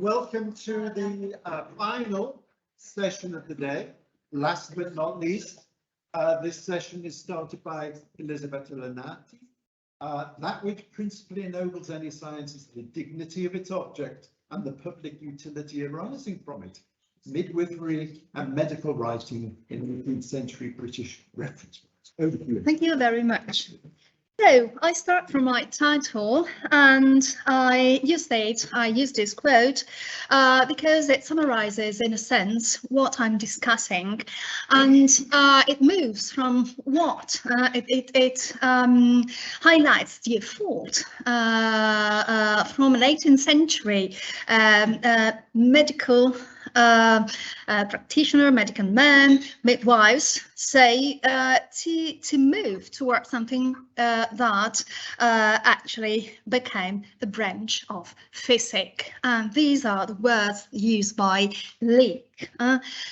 Welcome to the final session of the day. Last but not least, this session is started by Elisabetta Lonati. That which principally ennobles any science is the dignity of its object and the public utility arising from it. Midwifery and medical writing in 18th century British reference works. Over to you. Thank you very much. So I start from my title, and I use this quote because it summarizes, in a sense, what I'm discussing, and it moves from what it highlights the effort from an 18th century medical practitioner, medical men, midwives say to move towards something that actually became a branch of physics. And these are the words used by Lee.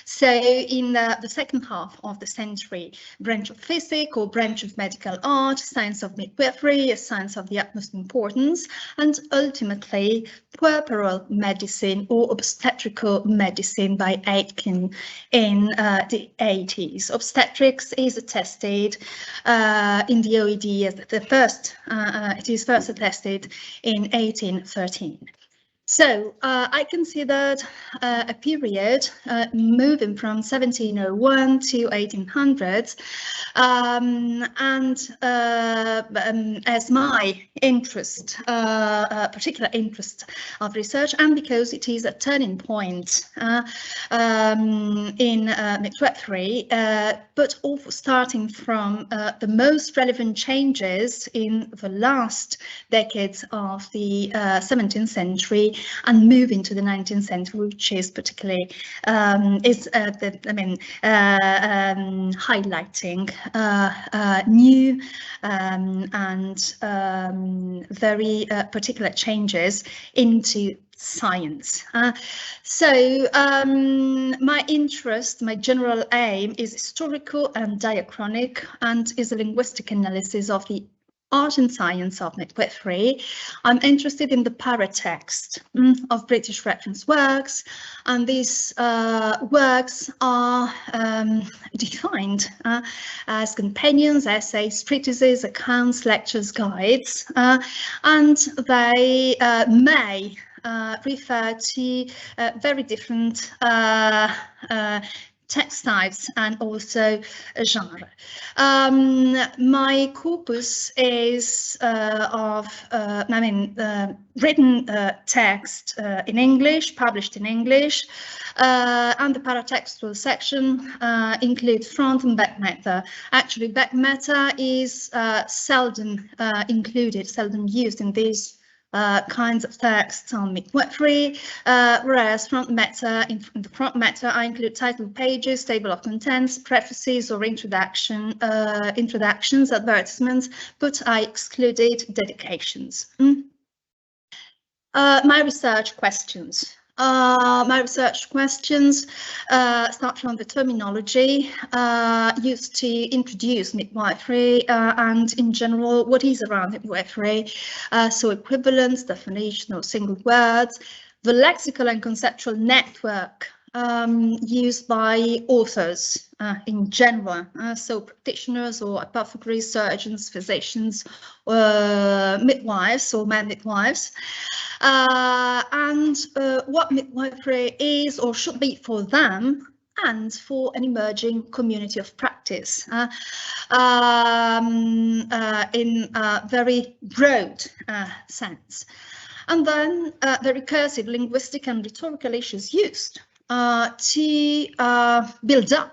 So in the second half of the century, branch of physics or branch of medical art, science of midwifery, a science of the utmost importance, and ultimately puerperal medicine or obstetrical medicine by Aitken in the 80s. Obstetrics is attested in the OED as the first, it is first attested in 1813. So I considered a period moving from 1701 to 1800s, and as my interest, particular interest of research, and because it is a turning point in midwifery, but also starting from the most relevant changes in the last decades of the 17th century and moving to the 19th century, which is particularly highlighting new and very particular changes into science. So my interest, my general aim is historical and diachronic, and is a linguistic analysis of the art and science of midwifery. I'm interested in the paratext of British reference works, and these works are defined as companions, essays, treatises, accounts, lectures, guides, and they may refer to very different text types and also genre. My corpus is of written text in English, published in English, and the paratextual section includes front and back matter. Actually, back matter is seldom included, seldom used in these kinds of texts on midwifery, whereas front matter, in the front matter I include title pages, table of contents, prefaces or introductions, advertisements, but I excluded dedications. My research questions. Start from the terminology used to introduce midwifery and in general what is around midwifery, so equivalence, definition or single words, the lexical and conceptual network used by authors in general, so practitioners or apothecaries, surgeons, physicians, midwives or men midwives, and what midwifery is or should be for them and for an emerging community of practice in a very broad sense. And then the recursive, linguistic and rhetorical issues used to build up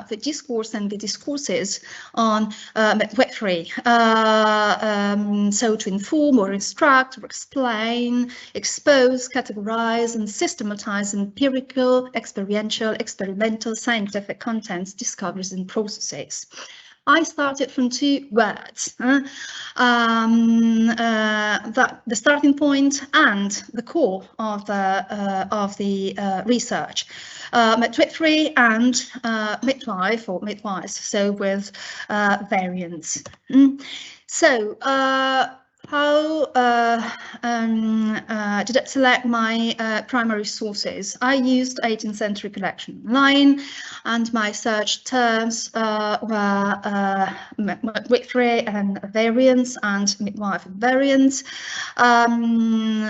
the discourse and the discourses on midwifery, so to inform or instruct or explain, expose, categorize and systematize empirical, experiential, experimental, scientific contents, discoveries and processes. I started from two words, that the starting point and the core of the research, midwifery and midwife or midwives, so with variants. So How did I select my primary sources? I used 18th century collection online, and my search terms were midwifery and variants and midwife variants in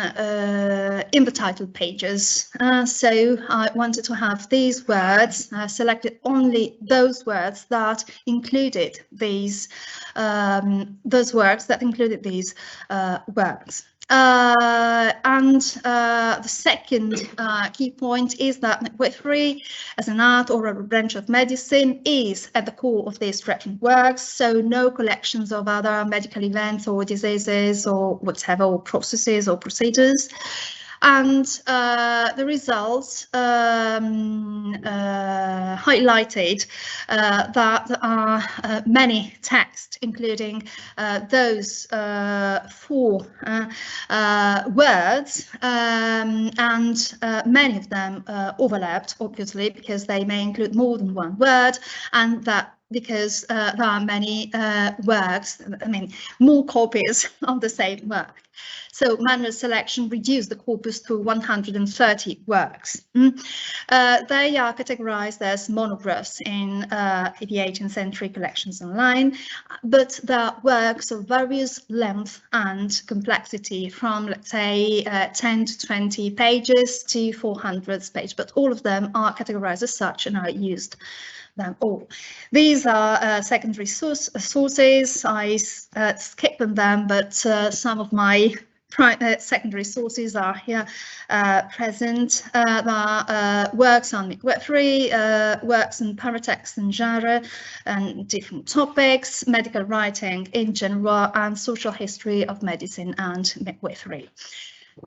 the title pages. So I wanted to have these words, selected only those words that included these words. And the second key point is that midwifery as an art or a branch of medicine is at the core of these threatened works, so no collections of other medical events or diseases or whatever, or processes or procedures. And the results highlighted that there are many texts, including those 4 words, and many of them overlapped, obviously, because they may include more than one word, and that because there are many works, I mean, more copies of the same work. So manual selection reduced the corpus to 130 works. They are categorized as monographs in the 18th century collections online, but they are works of various length and complexity, from, let's say, 10 to 20 pages to 400 pages, but all of them are categorized as such and are used them all. These are secondary sources. I skipped them, but some of my secondary sources are here present. There are works on midwifery, works in paratext and genre and different topics, medical writing in general, and social history of medicine and midwifery.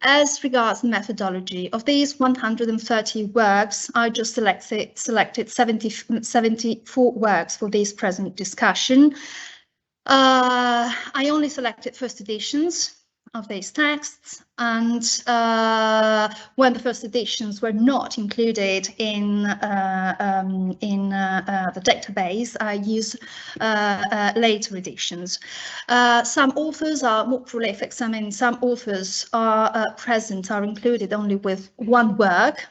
As regards the methodology, of these 130 works, I just selected 74 works for this present discussion. I only selected first editions of these texts, and when the first editions were not included in the database, I used later editions. Some authors are more prolific. I mean, some authors are included only with one work.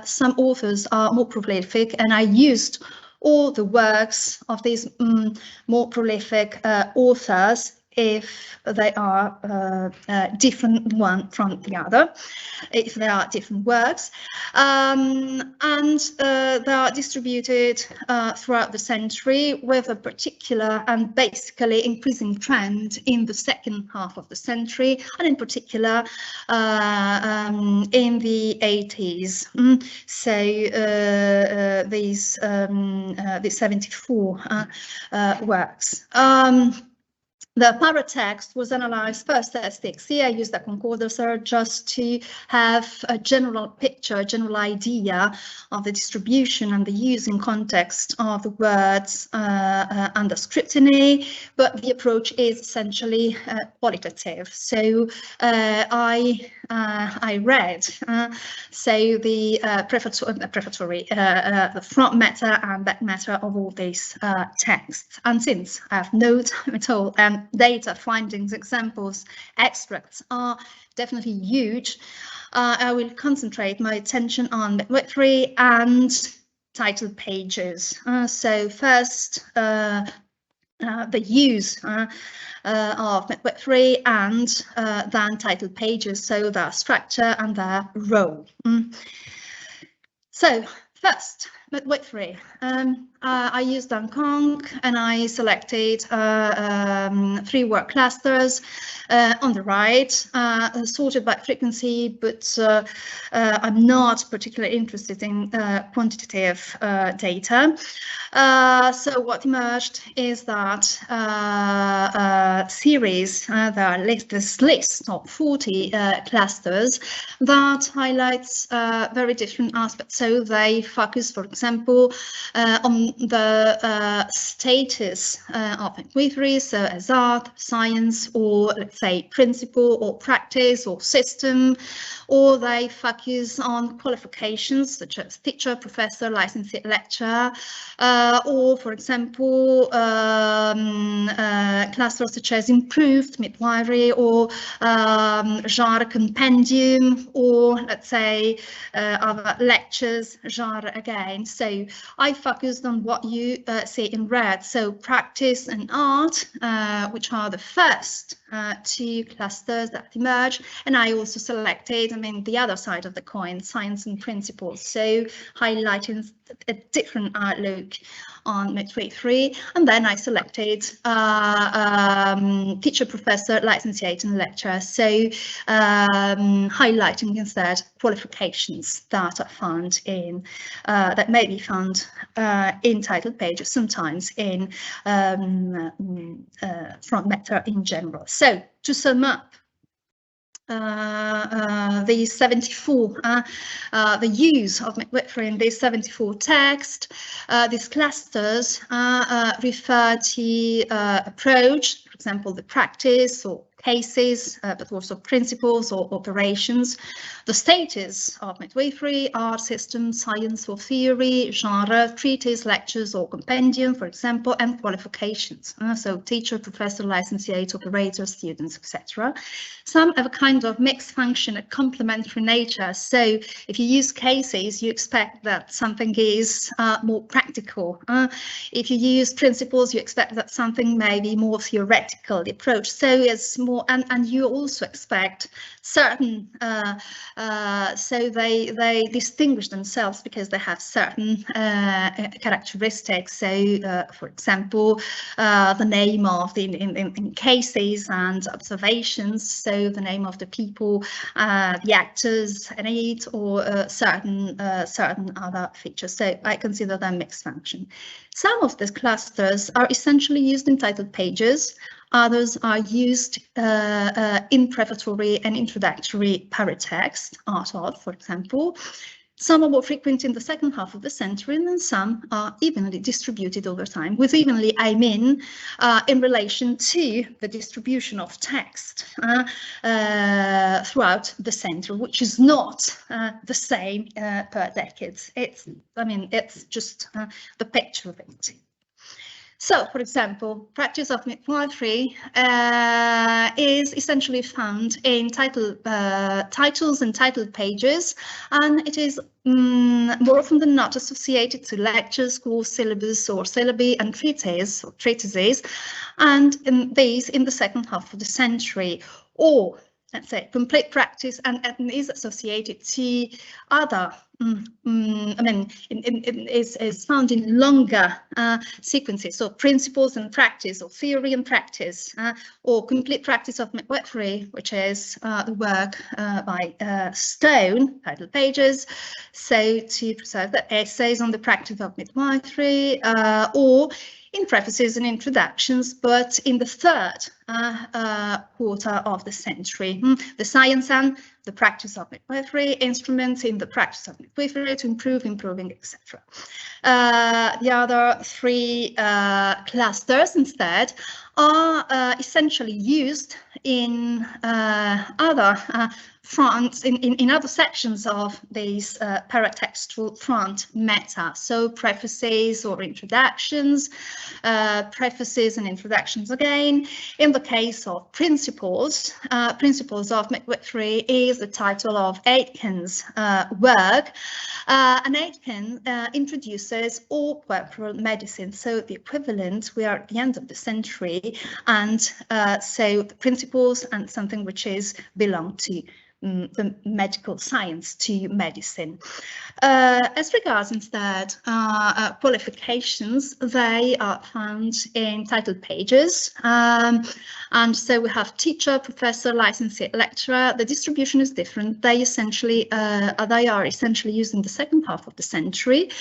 Some authors are more prolific, and I used all the works of these more prolific authors if they are different one from the other, if they are different works, and they are distributed throughout the century, with a particular and basically increasing trend in the second half of the century, and in particular in the 80s. So these 74 works. The paratext was analysed first as degli. I used a concordancer just to have a general picture, a general idea of the distribution and the use in context of the words under scrutiny, but the approach is essentially qualitative. So I read so the prefatory, the front matter and back matter of all these texts. And since I have no time at all, data, findings, examples, extracts are definitely huge, I will concentrate my attention on midwifery and title pages. So first, the use of midwifery, and then title pages, so their structure and their role. So first, midwifery. I used Kong, and I selected 3 work clusters on the right, sorted by frequency, but I'm not particularly interested in quantitative data. So what emerged is that series, this list of 40 clusters that highlights very different aspects. So they focus, for example, example, on the status of midwifery, so as art, science, or let's say principle or practice or system, or they focus on qualifications such as teacher, professor, licensed lecturer, or for example, clusters such as improved midwifery or genre compendium, or let's say other lectures genre again. So I focused on what you see in red, so practice and art, which are the first two clusters that emerge, and I also selected, I mean, the other side of the coin, science and principles, so highlighting a different outlook on midwifery. And then I selected teacher, professor, licentiate and lecturer, so highlighting instead qualifications that are found in that may be found in title pages, sometimes in front matter in general. So to sum up, these 74, the use of midwifery in these 74 texts, these clusters refer to approach, for example, the practice or cases, but also principles or operations, the status of midwifery, art, system, science or theory, genre, treatise, lectures or compendium, for example, and qualifications. So teacher, professor, licentiate, operator, students, etc. Some have a kind of mixed function, a complementary nature. So if you use cases, you expect that something is more practical. If you use principles, you expect that something may be more theoretical, the approach. So it's more, and you also expect certain, so they distinguish themselves because they have certain characteristics. So for example, the name of in cases and observations, so the name of the people, the actors in it, or certain other features. So I consider them mixed function. Some of these clusters are essentially used in title pages. Others are used in prefatory and introductory paratext, art of, for example. Some are more frequent in the second half of the century, and then some are evenly distributed over time. With evenly, I mean in relation to the distribution of text throughout the century, which is not the same per decades. It's just the picture of it. So, for example, practice of midwifery is essentially found in titles and title pages, and it is more often than not associated to lectures, course syllabus or syllabi and treatises, and in these in the second half of the century, or let's say complete practice and is associated to other is found in longer sequences, so principles and practice, or theory and practice, or complete practice of midwifery, which is the work by Stone, title pages, so to preserve the essays on the practice of midwifery, or in prefaces and introductions, but in the third quarter of the century. The science and the practice of midwifery, instruments in the practice of midwifery to improve, improving, etc. The other three clusters instead are essentially used in other fronts, in other sections of these paratextual front meta, so prefaces or introductions, prefaces and introductions again. In the case of principles, principles of midwifery is the title of Aitken's work, and Aitken introduces all puerperal medicine, so the equivalent, we are at the end of the century, and so the principles and something which is belong to the medical science, to medicine. As regards instead qualifications, they are found in title pages, and so we have teacher, professor, licensed lecturer. The distribution is different. They are essentially used in the second half of the century,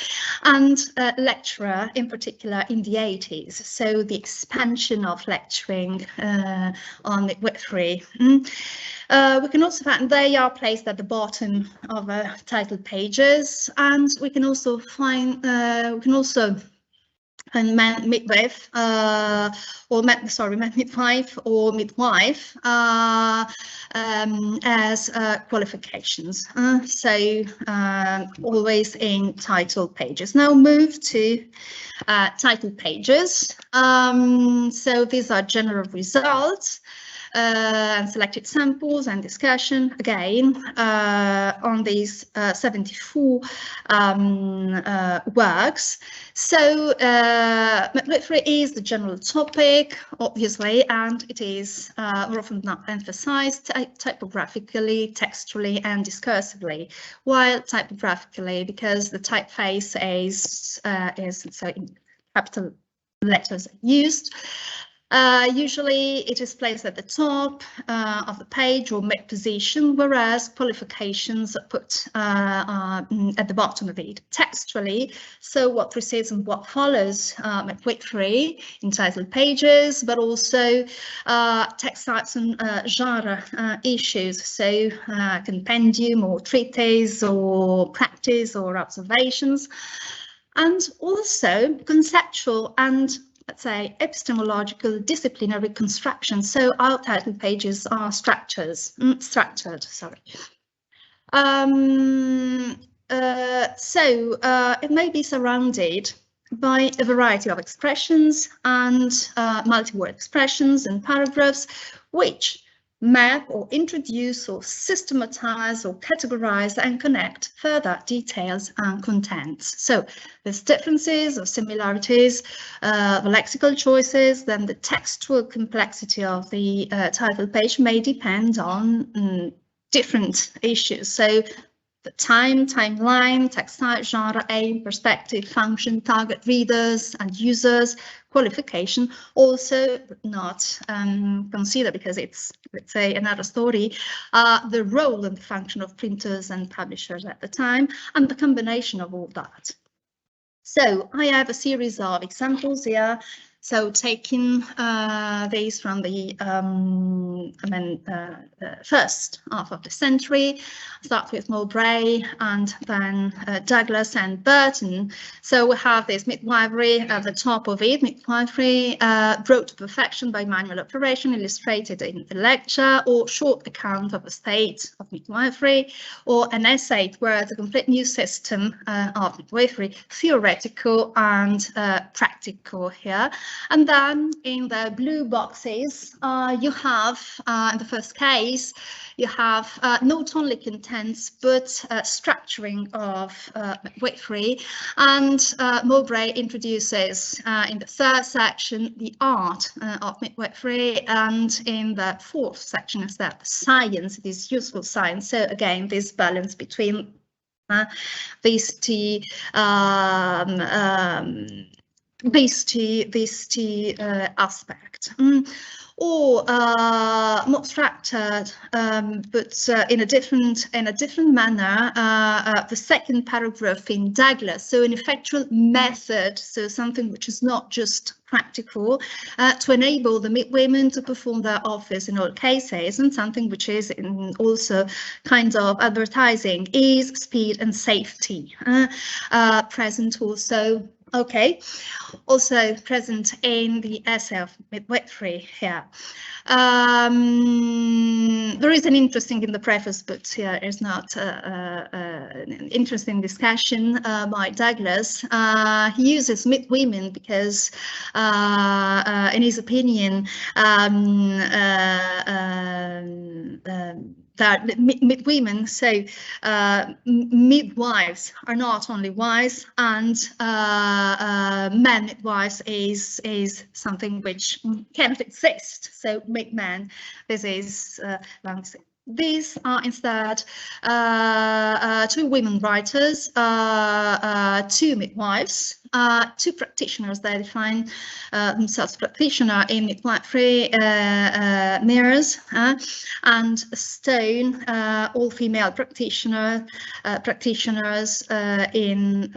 and lecturer in particular in the 80s. So the expansion of lecturing on midwifery. We can also find they are placed at the bottom of title pages, and we can also find and midwife or midwife or midwife as qualifications. Always in title pages. Now move to title pages. So these are general results. And selected samples and discussion again on these 74 works. So midwifery is the general topic, obviously, and it is more often not emphasized typographically, textually, and discursively. While typographically, because the typeface is so in capital letters used. Usually it is placed at the top of the page or mid-position, whereas qualifications are put at the bottom of it. Textually, so what precedes and what follows midwifery in title pages, but also text types and genre issues, so compendium or treatise or practice or observations, and also conceptual and, let's say, epistemological disciplinary construction. So our title pages are structured. It may be surrounded by a variety of expressions and multi-word expressions and paragraphs, which map or introduce or systematize or categorize and connect further details and contents. So there's differences or similarities, the lexical choices, then the textual complexity of the title page may depend on different issues. So the timeline, text type, genre, aim, perspective, function, target readers and users, qualification, also not considered, because it's, let's say, another story, the role and the function of printers and publishers at the time, and the combination of all that. So I have a series of examples here. So taking these from the first half of the century, start with Mowbray and then Douglas and Burton. So we have this midwifery at the top of it, midwifery brought to perfection by manual operation, illustrated in the lecture, or short account of the state of midwifery, or an essay where the complete new system of midwifery, theoretical and practical here. And then in the blue boxes, you have, in the first case, you have not only contents, but structuring of midwifery. And Mowbray introduces in the third section the art of midwifery, and in the fourth section is that science, it is useful science. So again, this balance between these two aspect, or more structured, but in a different manner. The second paragraph in Douglas, so an effectual method, so something which is not just practical, to enable the midwomen to perform their office in all cases, and something which is also kind of advertising, ease, speed, and safety, present also. Okay, also present in the essay of midwifery here. There is an interesting in the preface, but here is not an interesting discussion by Douglas. He uses midwomen because, in his opinion, that midwomen, so midwives are not only wives, and men midwives is something which cannot exist. So midmen, this is these are instead two women writers, two midwives, two practitioners. They define themselves practitioner in midwifery, Mears and Stone, all female practitioners in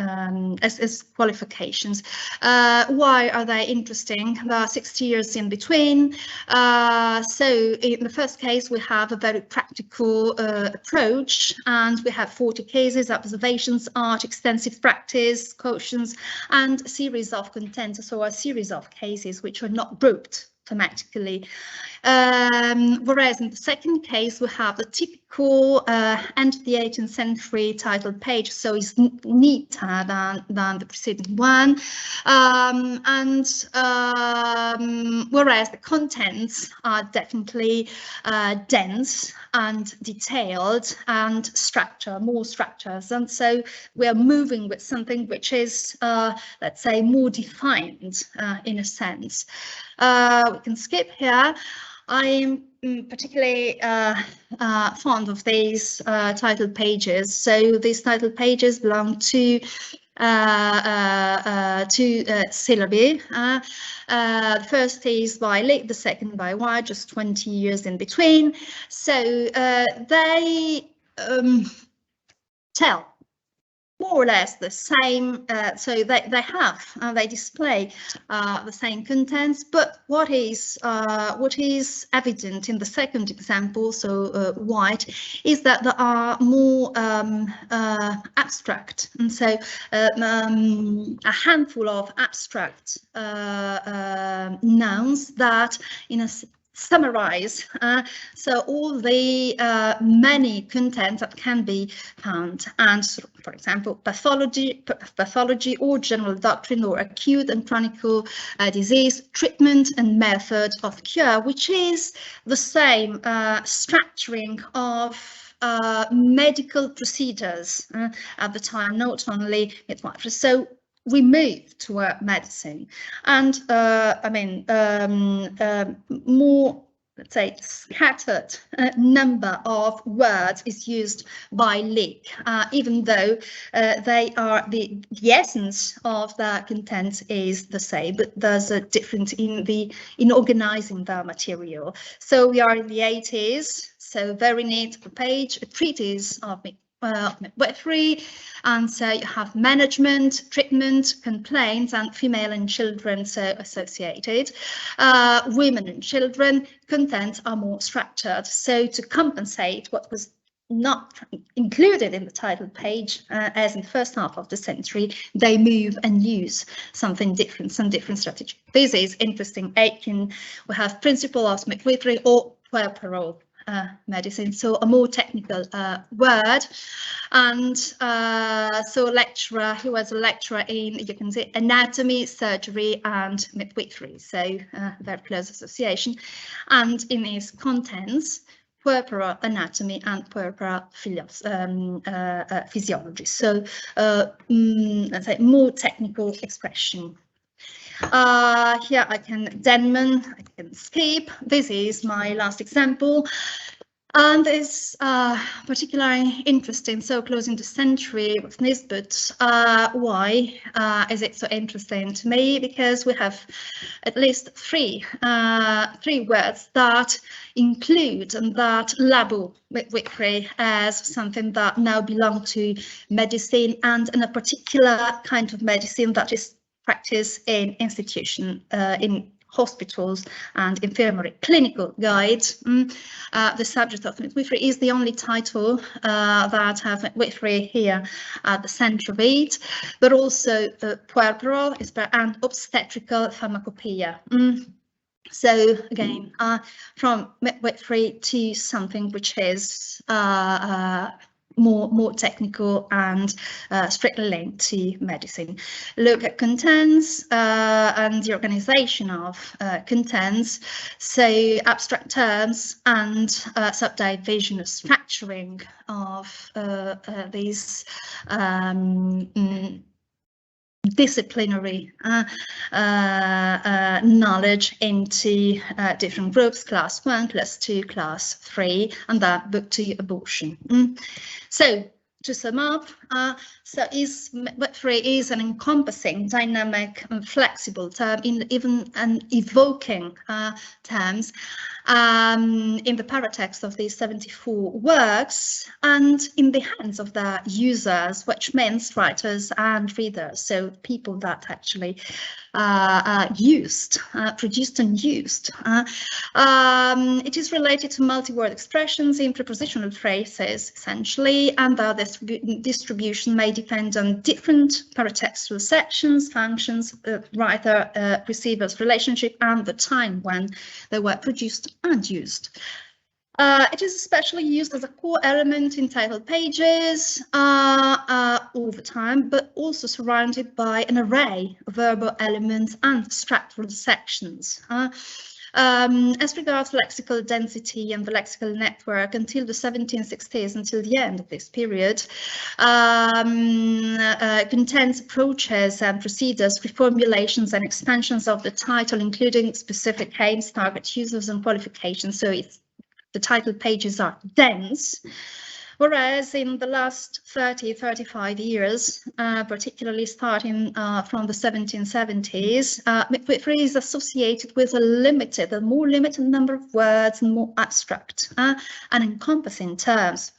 as qualifications. Why are they interesting? There are 60 years in between. So in the first case, we have a very practical approach, and we have 40 cases, observations, art, extensive practice, quotients, and a series of contents, so a series of cases which are not grouped thematically. Whereas in the second case, we have the typical end of the 18th century title page, so it's neater than the preceding one. Whereas the contents are definitely dense and detailed and more structures. And so we are moving with something which is, let's say, more defined in a sense. We can skip here. I'm particularly fond of these title pages. So these title pages belong to syllabi. The first is by Lick, the second by White, just 20 years in between. So they tell more or less the same, so they display the same contents, but what is evident in the second example, so White, is that there are more abstract, and so a handful of abstract nouns that in a summarize so all the many contents that can be found, and for example pathology or general doctrine, or acute and chronic disease, treatment and method of cure, which is the same structuring of medical procedures at the time, not only midwifery. So we move toward medicine, and more, let's say, scattered number of words is used by Lick, even though they are the essence of the content is the same, but there's a difference in organizing the material. So we are in the 80s, so very neat page, a treatise of midwifery, and so you have management, treatment, complaints, and female and children so associated. Women and children contents are more structured, so to compensate what was not included in the title page, as in the first half of the century, they move and use something different, some different strategy. This is interesting. We have principle of midwifery or puerperal medicine, so a more technical word. And so lecturer, he was a lecturer in, you can say, anatomy, surgery and midwifery, so very close association. And in his contents, puerperal anatomy and puerperal physiology, so let's say more technical expression. Here I can Denman, I can skip. This is my last example, and it's particularly interesting. So closing the century with Nisbet. Why is it so interesting to me? Because we have at least three words that include and that label midwifery as something that now belong to medicine, and in a particular kind of medicine that is practice in institution, in hospitals and infirmary. Clinical guide. The subject of midwifery is the only title that have midwifery here at the center of it, but also puerperal and obstetrical pharmacopoeia. So again, from midwifery to something which is more technical and strictly linked to medicine. Look at contents and the organization of contents, so abstract terms and subdivision, structuring of these disciplinary knowledge into different groups, class 1, class 2, class 3, and that book to abortion. So to sum up, So midwifery is an encompassing, dynamic and flexible term in even an evoking terms in the paratext of these 74 works and in the hands of the users, which means writers and readers, so people that actually produced and used. It is related to multi-word expressions in prepositional phrases, essentially, and their distribution may depend on different paratextual sections, functions, writer-receiver's relationship, and the time when they were produced and used. It is especially used as a core element in title pages all the time, but also surrounded by an array of verbal elements and structural sections. As regards lexical density and the lexical network, until the 1760s, until the end of this period, contains approaches and procedures, reformulations and expansions of the title, including specific aims, target users and qualifications. So the title pages are dense, whereas in the last 35 years, particularly starting from the 1770s, midwifery is associated with a more limited number of words and more abstract and encompassing terms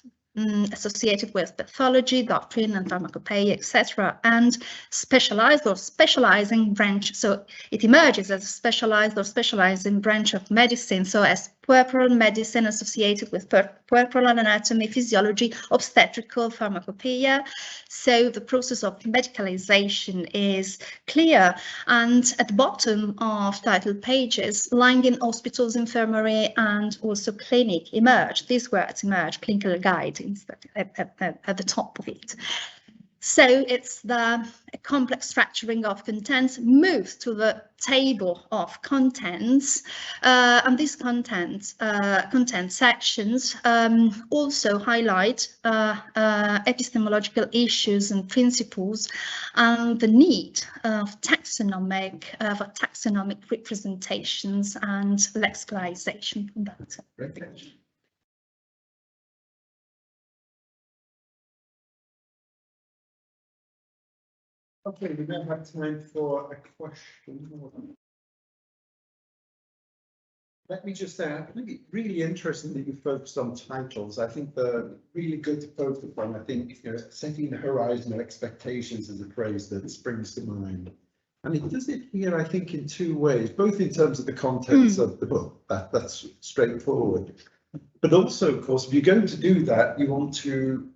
associated with pathology, doctrine and pharmacopoeia, etc., and specialized or specializing branch. So it emerges as a specialized or specializing branch of medicine, so as puerperal medicine associated with puerperal anatomy, physiology, obstetrical, pharmacopoeia. So the process of medicalization is clear, and at the bottom of title pages, lying in hospitals, infirmary, and also clinic emerge. These words emerge, clinical guide at the top of it. So it's the complex structuring of contents moves to the table of contents, and these content sections also highlight epistemological issues and principles and the need of taxonomic representations and lexicalization. That's it. Okay, we now have time for a question. Let me just say, I think it's really interesting that you focused on titles. I think they're really good to focus on. I think, you know, setting the horizon of expectations is a phrase that springs to mind. And it does it here, I think, in two ways, both in terms of the contents of the book, that's straightforward. But also, of course, if you're going to do that, you want to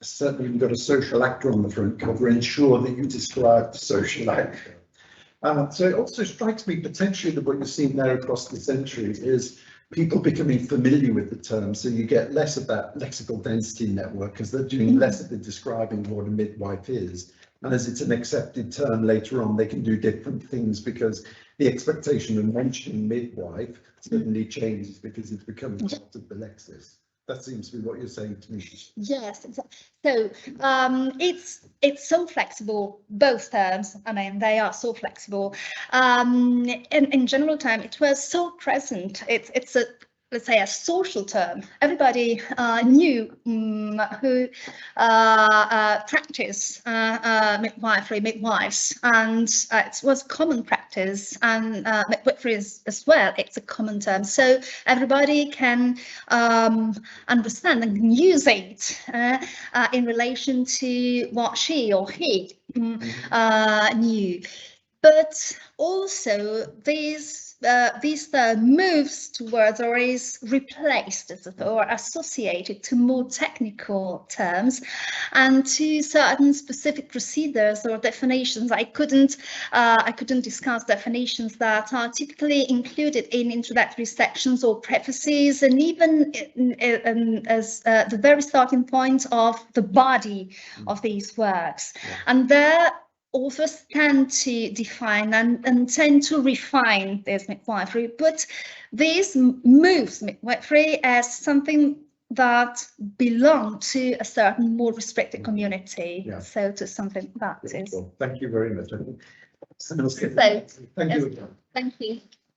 certainly, you've got a social actor on the front cover, ensure that you describe the social actor. So it also strikes me potentially that what you've seen there across the centuries is people becoming familiar with the term, so you get less of that lexical density network because they're doing less of the describing what a midwife is. And as it's an accepted term later on, they can do different things because the expectation of mentioning midwife suddenly changes because it's becoming part of the lexis. That seems to be what you're saying to me. Yes, so it's so flexible, both terms. I mean, they are so flexible. In general term, it was so present. It's a, let's say, a social term. Everybody knew who practiced midwifery, midwives, and it was common practice, and midwifery as well. It's a common term, so everybody can understand and use it in relation to what she or he knew. But also this moves towards or is replaced or associated to more technical terms and to certain specific procedures or definitions. I couldn't discuss definitions that are typically included in introductory sections or prefaces, and even as the very starting point of the body of these works. And there authors tend to define and tend to refine this midwifery, but this moves midwifery as something that belong to a certain more restricted community. So to something that is. Thank you very much. So, Thank you. Thank you.